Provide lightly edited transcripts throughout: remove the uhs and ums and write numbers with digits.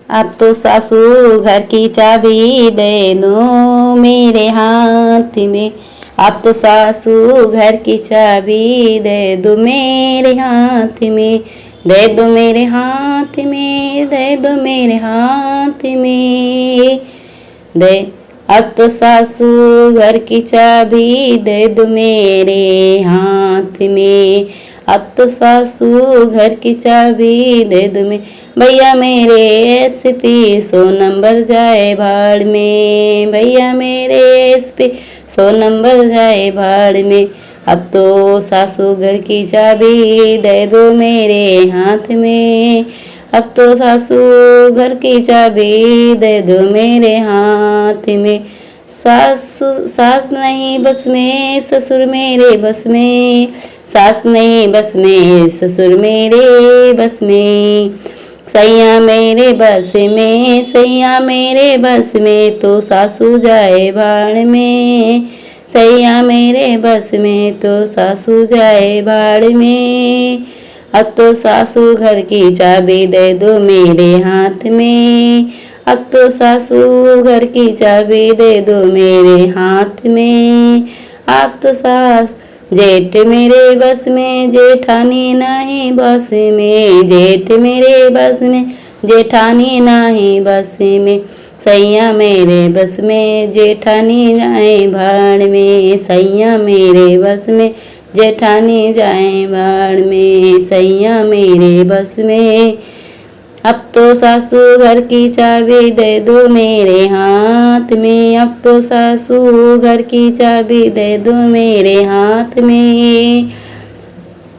अब तो सासू घर की चाबी दे दो मेरे हाथ में। अब तो सासू घर की चाबी दे दो मेरे हाथ में। दे दो मेरे हाथ में, दे दो मेरे हाथ में। दे अब तो सासू घर की चाबी दे दो मेरे हाथ में। अब तो सासू घर की चाबी दे दो में। भैया मेरे एसपी 100 नंबर जाए भाड़ में। भैया मेरे एसपी 100 नंबर जाए भाड़ में। अब तो सासू घर की चाबी दे दो मेरे हाथ में। अब तो सासू घर की चाबी दे दो मेरे हाथ में। सास नहीं बस में, ससुर मेरे बस में। सास नहीं बस में, ससुर मेरे बस में। सैया मेरे बस में, सैया मेरे बस में, तो सासू जाए भाड़ में। सैया मेरे बस में, तो सासू जाए भाड़ में। अब तो सासू घर की चाबी दे दो मेरे हाथ में। अब तो सासू घर की चाबी दे दो मेरे हाथ में। अब तो सास जेठ मेरे बस में, जेठानी नहीं बस में। जेठ मेरे बस में, जेठानी नहीं बस में। सैया मेरे बस में, जेठानी जाए भाड़ में। सैया मेरे बस में, जेठानी जाए भाड़ में। सैया मेरे बस में। अब तो सासू घर की चाबी दे दो मेरे हाथ में। अब तो सासू घर की चाबी दे दो मेरे हाथ में।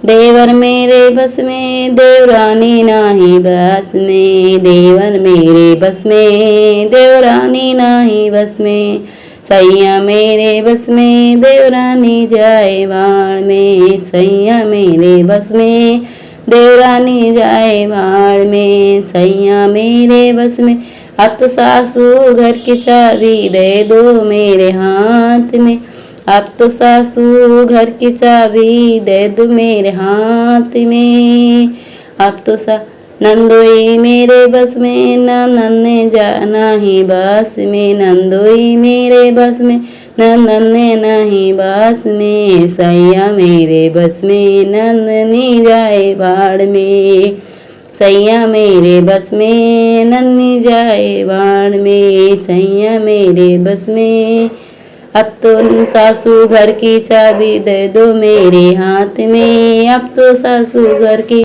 देवर मेरे बस में, देवरानी नाही बस में। देवर मेरे बस में, देवरानी नाही बस में। सैया मेरे बस में, देवरानी जाए भाड़ में। सैया मेरे बस में, देवरानी जाए भाड़ में। सैया मेरे बस में। अब तो सासू घर की चाबी दे दो मेरे हाथ में। अब तो सासू घर की चाबी दे दो मेरे हाथ में। अब तो नंदोई मेरे बस में, न नन्ने जाना ही बस में। नंदोई मेरे बस में, न नन्ने नहीं बस में। सैया मेरे बस में, नन्नी जाए भाड़ में। सैया मेरे बस में, नन्नी जाए भाड़ में। सैया मेरे बस में। अब तो सासू घर की चाबी दे दो मेरे हाथ में। अब तो सासू घर की